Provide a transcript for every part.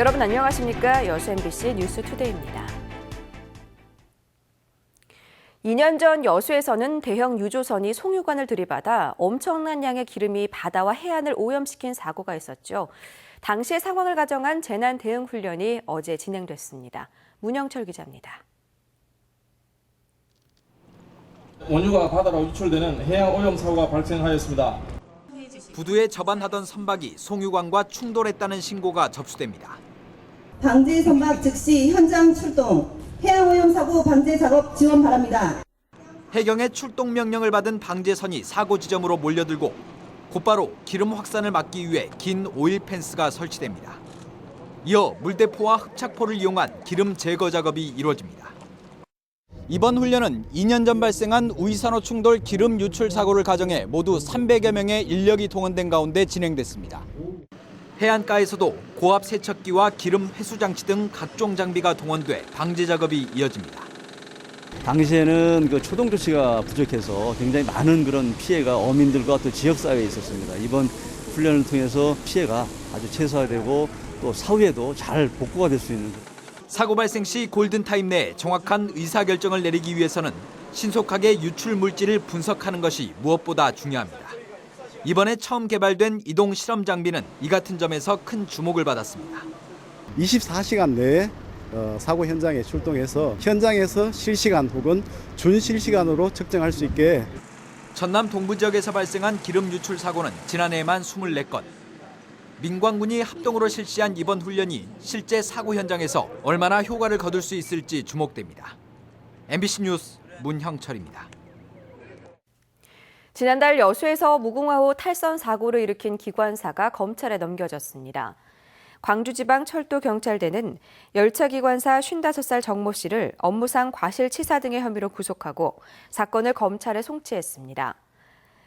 여러분 안녕하십니까? 여수 MBC 뉴스투데이입니다. 2년 전 여수에서는 대형 유조선이 송유관을 들이받아 엄청난 양의 기름이 바다와 해안을 오염시킨 사고가 있었죠. 당시의 상황을 가정한 재난 대응 훈련이 어제 진행됐습니다. 문영철 기자입니다. 원유가 바다로 유출되는 해양 오염 사고가 발생하였습니다. 부두에 접안하던 선박이 송유관과 충돌했다는 신고가 접수됩니다. 방지 선박 즉시 현장 출동, 해양오염 사고 방제 작업 지원 바랍니다. 해경의 출동 명령을 받은 방제선이 사고 지점으로 몰려들고 곧바로 기름 확산을 막기 위해 긴 오일 펜스가 설치됩니다. 이어 물대포와 흡착포를 이용한 기름 제거 작업이 이루어집니다. 이번 훈련은 2년 전 발생한 우이산호 충돌 기름 유출 사고를 가정해 모두 300여 명의 인력이 동원된 가운데 진행됐습니다. 해안가에서도 고압 세척기와 기름 회수 장치 등 각종 장비가 동원돼 방제 작업이 이어집니다. 당시에는 그 초동 조치가 부족해서 굉장히 많은 그런 피해가 어민들과 또 지역 사회에 있었습니다. 이번 훈련을 통해서 피해가 아주 최소화되고 또 사후에도 잘 복구가 될 수 있는. 사고 발생 시 골든타임 내에 정확한 의사결정을 내리기 위해서는 신속하게 유출 물질을 분석하는 것이 무엇보다 중요합니다. 이번에 처음 개발된 이동 실험 장비는 이 같은 점에서 큰 주목을 받았습니다. 24시간 내에 사고 현장에 출동해서 현장에서 실시간 혹은 준실시간으로 측정할 수 있게. 전남 동부 지역에서 발생한 기름 유출 사고는 지난해에만 24건. 민관군이 합동으로 실시한 이번 훈련이 실제 사고 현장에서 얼마나 효과를 거둘 수 있을지 주목됩니다. MBC 뉴스 문형철입니다. 지난달 여수에서 무궁화호 탈선 사고를 일으킨 기관사가 검찰에 넘겨졌습니다. 광주지방철도경찰대는 열차 기관사 55살 정모 씨를 업무상 과실치사 등의 혐의로 구속하고 사건을 검찰에 송치했습니다.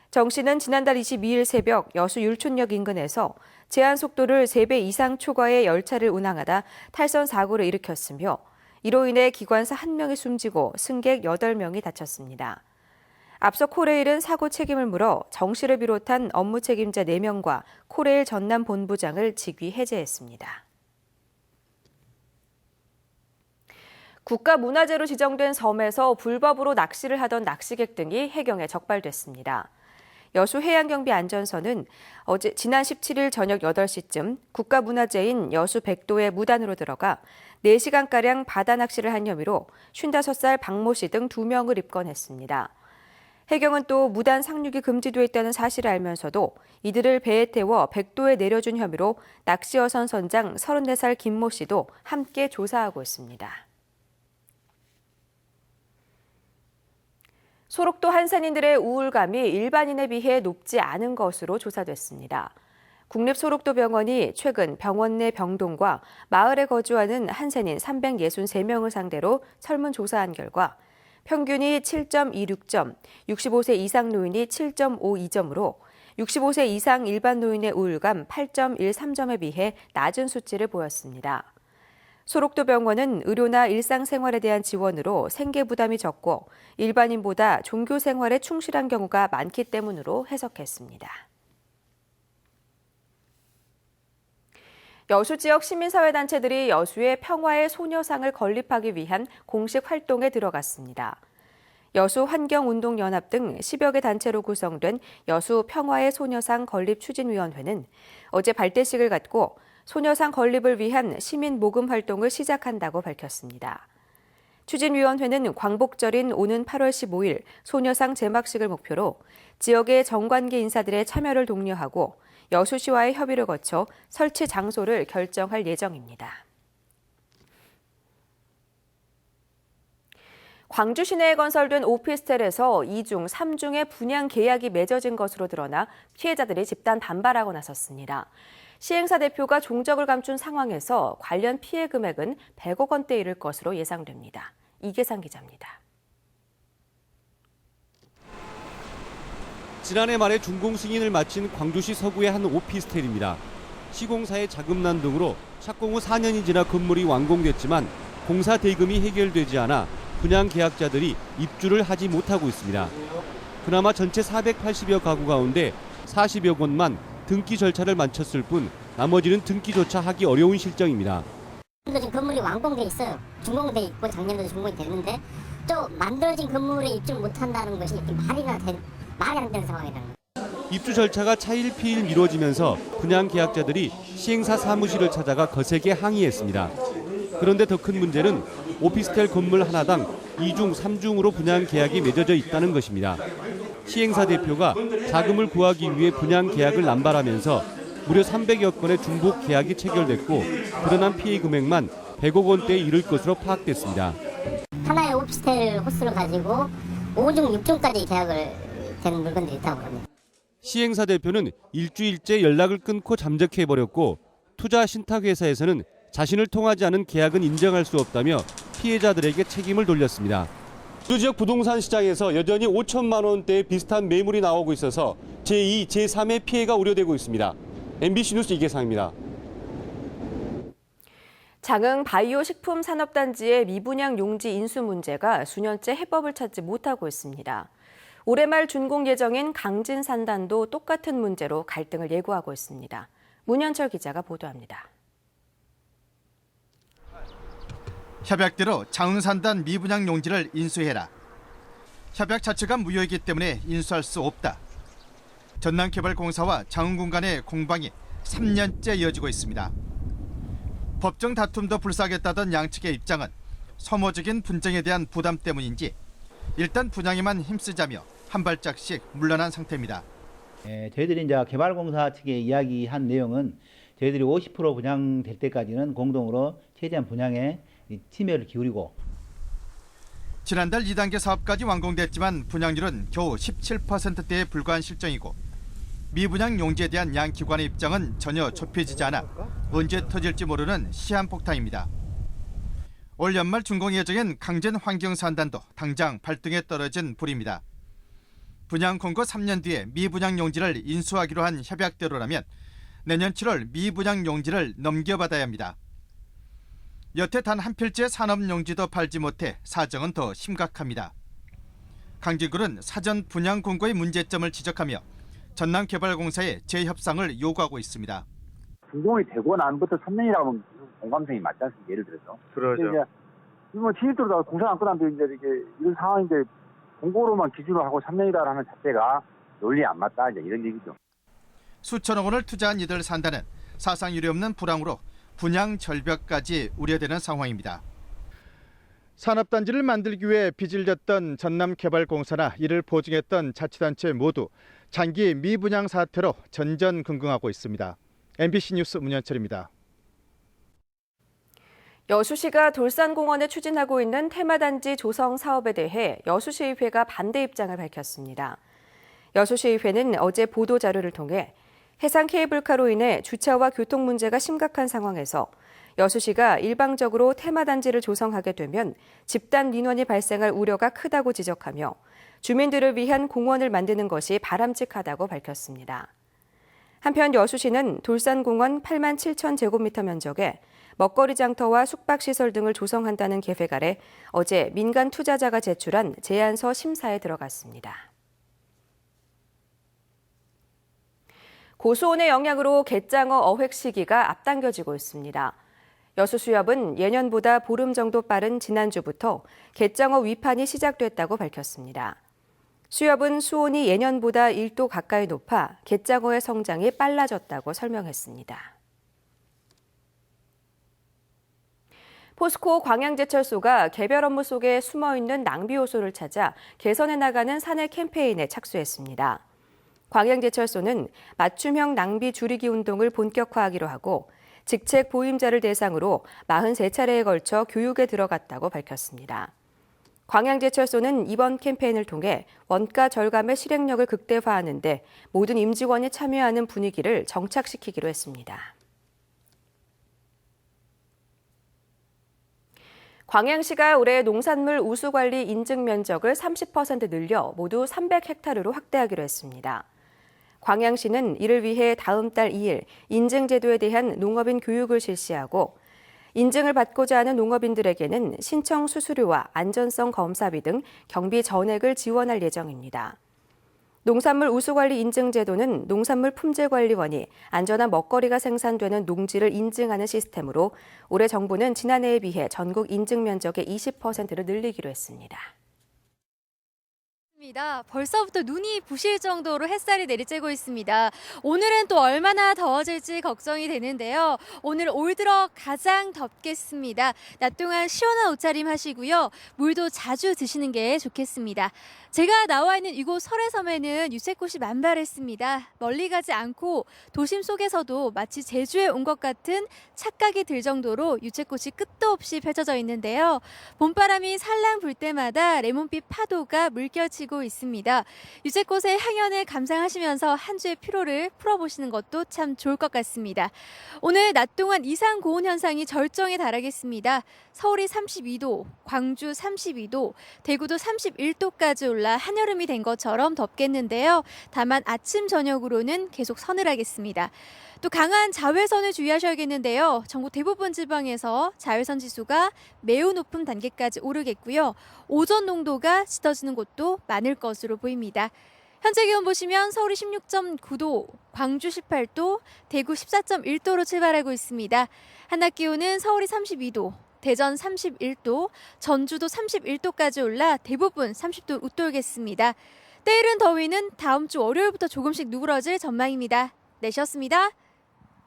정 씨는 지난달 22일 새벽 여수 율촌역 인근에서 제한 속도를 3배 이상 초과해 열차를 운항하다 탈선 사고를 일으켰으며 이로 인해 기관사 1명이 숨지고 승객 8명이 다쳤습니다. 앞서 코레일은 사고 책임을 물어 정 씨를 비롯한 업무 책임자 4명과 코레일 전남 본부장을 직위 해제했습니다. 국가문화재로 지정된 섬에서 불법으로 낚시를 하던 낚시객 등이 해경에 적발됐습니다. 여수 해양경비안전서는 지난 17일 저녁 8시쯤 국가문화재인 여수 백도에 무단으로 들어가 4시간가량 바다 낚시를 한 혐의로 55살 박모 씨 등 2명을 입건했습니다. 해경은 또 무단 상륙이 금지돼 있다는 사실을 알면서도 이들을 배에 태워 백도에 내려준 혐의로 낚시어선 선장 34살 김모 씨도 함께 조사하고 있습니다. 소록도 한산인들의 우울감이 일반인에 비해 높지 않은 것으로 조사됐습니다. 국립소록도병원이 최근 병원 내 병동과 마을에 거주하는 한산인 363명을 상대로 설문조사한 결과 평균이 7.26점, 65세 이상 노인이 7.52점으로 65세 이상 일반 노인의 우울감 8.13점에 비해 낮은 수치를 보였습니다. 소록도병원은 의료나 일상생활에 대한 지원으로 생계 부담이 적고 일반인보다 종교생활에 충실한 경우가 많기 때문으로 해석했습니다. 여수 지역 시민사회단체들이 여수의 평화의 소녀상을 건립하기 위한 공식 활동에 들어갔습니다. 여수 환경운동연합 등 10여 개 단체로 구성된 여수 평화의 소녀상 건립 추진위원회는 어제 발대식을 갖고 소녀상 건립을 위한 시민 모금 활동을 시작한다고 밝혔습니다. 추진위원회는 광복절인 오는 8월 15일 소녀상 제막식을 목표로 지역의 정관계 인사들의 참여를 독려하고 여수시와의 협의를 거쳐 설치 장소를 결정할 예정입니다. 광주 시내에 건설된 오피스텔에서 2중, 3중의 분양 계약이 맺어진 것으로 드러나 피해자들이 집단 반발하고 나섰습니다. 시행사 대표가 종적을 감춘 상황에서 관련 피해 금액은 100억 원대에 이를 것으로 예상됩니다. 이계상 기자입니다. 지난해 말에 준공 승인을 마친 광주시 서구의 한 오피스텔입니다. 시공사의 자금난 등으로 착공 후 4년이 지나 건물이 완공됐지만 공사 대금이 해결되지 않아 분양 계약자들이 입주를 하지 못하고 있습니다. 그나마 전체 480여 가구 가운데 40여 곳만 등기 절차를 마쳤을 뿐 나머지는 등기조차 하기 어려운 실정입니다. 지금 건물이 완공돼 있어요. 준공돼 있고 작년에도 준공이 됐는데 또 만들어진 건물에 입주를 못한다는 것이 말이 안 되는 상황이라는 거예요. 입주 절차가 차일피일 미뤄지면서 분양 계약자들이 시행사 사무실을 찾아가 거세게 항의했습니다. 그런데 더 큰 문제는 오피스텔 건물 하나당 2중, 3중으로 분양 계약이 맺어져 있다는 것입니다. 시행사 대표가 자금을 구하기 위해 분양 계약을 남발하면서 무려 300여 건의 중복 계약이 체결됐고 드러난 피해 금액만 100억 원대에 이를 것으로 파악됐습니다. 하나의 오피스텔 호수를 가지고 5중, 6중까지 계약을 되는 물건들이 있다고 합니다. 시행사 대표는 일주일째 연락을 끊고 잠적해버렸고 투자 신탁회사에서는 자신을 통하지 않은 계약은 인정할 수 없다며 피해자들에게 책임을 돌렸습니다. 이 지역 부동산 시장에서 여전히 5천만 원대의 비슷한 매물이 나오고 있어서 제2, 제3의 피해가 우려되고 있습니다. MBC 뉴스 이계상입니다. 장흥 바이오 식품 산업단지의 미분양 용지 인수 문제가 수년째 해법을 찾지 못하고 있습니다. 올해 말 준공 예정인 강진산단도 똑같은 문제로 갈등을 예고하고 있습니다. 문현철 기자가 보도합니다. 협약대로 장흥산단 미분양 용지를 인수해라. 협약 자체가 무효이기 때문에 인수할 수 없다. 전남개발공사와 장흥군 간의 공방이 3년째 이어지고 있습니다. 법정 다툼도 불사하겠다던 양측의 입장은 소모적인 분쟁에 대한 부담 때문인지 일단 분양에만 힘쓰자며 한 발짝씩 물러난 상태입니다. 저희들이 이제 개발공사 측에 이야기한 내용은 저희들이 50% 분양될 때까지는 공동으로 최대한 분양에 심혈을 기울이고 지난달 2단계 사업까지 완공됐지만 분양률은 겨우 17%대에 불과한 실정이고 미분양 용지에 대한 양 기관의 입장은 전혀 좁혀지지 않아 언제 터질지 모르는 시한폭탄입니다. 올 연말 준공 예정인 강진 환경산단도 당장 발등에 떨어진 불입니다. 분양 공고 3년 뒤에 미분양 용지를 인수하기로 한 협약대로라면 내년 7월 미분양 용지를 넘겨받아야 합니다. 여태 단 한 필지의 산업용지도 팔지 못해 사정은 더 심각합니다. 강진군은 사전 분양 공고의 문제점을 지적하며 전남개발공사에 재협상을 요구하고 있습니다. 준공이 되고 난부터 3년이라고 하면 공감성이 맞지 않습니까? 예를 들어서. 그러죠. 이제 신입들도 공사 안 끝났는데 이제 이런 상황인데 공고로만 기준으로 하고 3년이다라는 자체가 논리에 안 맞다 이제 이런 얘기죠. 수천억 원을 투자한 이들 산다는 사상 유례없는 불황으로 분양 절벽까지 우려되는 상황입니다. 산업단지를 만들기 위해 빚을 졌던 전남개발공사나 이를 보증했던 자치단체 모두 장기 미분양 사태로 전전긍긍하고 있습니다. MBC 뉴스 문현철입니다. 여수시가 돌산공원에 추진하고 있는 테마단지 조성 사업에 대해 여수시의회가 반대 입장을 밝혔습니다. 여수시의회는 어제 보도자료를 통해 해상 케이블카로 인해 주차와 교통 문제가 심각한 상황에서 여수시가 일방적으로 테마단지를 조성하게 되면 집단 민원이 발생할 우려가 크다고 지적하며 주민들을 위한 공원을 만드는 것이 바람직하다고 밝혔습니다. 한편 여수시는 돌산공원 8만 7천 제곱미터 면적에 먹거리 장터와 숙박시설 등을 조성한다는 계획 아래 어제 민간 투자자가 제출한 제안서 심사에 들어갔습니다. 고수온의 영향으로 갯장어 어획 시기가 앞당겨지고 있습니다. 여수수협은 예년보다 보름 정도 빠른 지난주부터 갯장어 위판이 시작됐다고 밝혔습니다. 수협은 수온이 예년보다 1도 가까이 높아 갯장어의 성장이 빨라졌다고 설명했습니다. 포스코 광양제철소가 개별 업무 속에 숨어있는 낭비 요소를 찾아 개선해 나가는 사내 캠페인에 착수했습니다. 광양제철소는 맞춤형 낭비 줄이기 운동을 본격화하기로 하고 직책 보임자를 대상으로 43차례에 걸쳐 교육에 들어갔다고 밝혔습니다. 광양제철소는 이번 캠페인을 통해 원가 절감의 실행력을 극대화하는 데 모든 임직원이 참여하는 분위기를 정착시키기로 했습니다. 광양시가 올해 농산물 우수관리 인증 면적을 30% 늘려 모두 300헥타르로 확대하기로 했습니다. 광양시는 이를 위해 다음 달 2일 인증제도에 대한 농업인 교육을 실시하고 인증을 받고자 하는 농업인들에게는 신청 수수료와 안전성 검사비 등 경비 전액을 지원할 예정입니다. 농산물 우수관리 인증제도는 농산물 품질관리원이 안전한 먹거리가 생산되는 농지를 인증하는 시스템으로 올해 정부는 지난해에 비해 전국 인증 면적의 20%를 늘리기로 했습니다. 벌써부터 눈이 부실 정도로 햇살이 내리쬐고 있습니다. 오늘은 또 얼마나 더워질지 걱정이 되는데요. 오늘 올 들어 가장 덥겠습니다. 낮 동안 시원한 옷차림 하시고요. 물도 자주 드시는 게 좋겠습니다. 제가 나와 있는 이곳 설해섬에는 유채꽃이 만발했습니다. 멀리 가지 않고 도심 속에서도 마치 제주에 온 것 같은 착각이 들 정도로 유채꽃이 끝도 없이 펼쳐져 있는데요. 봄바람이 살랑 불 때마다 레몬빛 파도가 물결치고 있습니다. 유채꽃의 향연을 감상하시면서 한 주의 피로를 풀어보시는 것도 참 좋을 것 같습니다. 오늘 낮 동안 이상 고온 현상이 절정에 달하겠습니다. 서울이 32도, 광주 32도, 대구도 31도까지 올라 한여름이 된 것처럼 덥겠는데요. 다만 아침 저녁으로는 계속 서늘하겠습니다. 또 강한 자외선을 주의하셔야겠는데요. 전국 대부분 지방에서 자외선 지수가 매우 높은 단계까지 오르겠고요. 오존 농도가 짙어지는 곳도 많을 것으로 보입니다. 현재 기온 보시면 서울이 16.9도, 광주 18도, 대구 14.1도로 출발하고 있습니다. 한낮 기온은 서울이 32도, 대전 31도, 전주도 31도까지 올라 대부분 30도 웃돌겠습니다. 때이른 더위는 다음 주 월요일부터 조금씩 누그러질 전망입니다. 내셨습니다.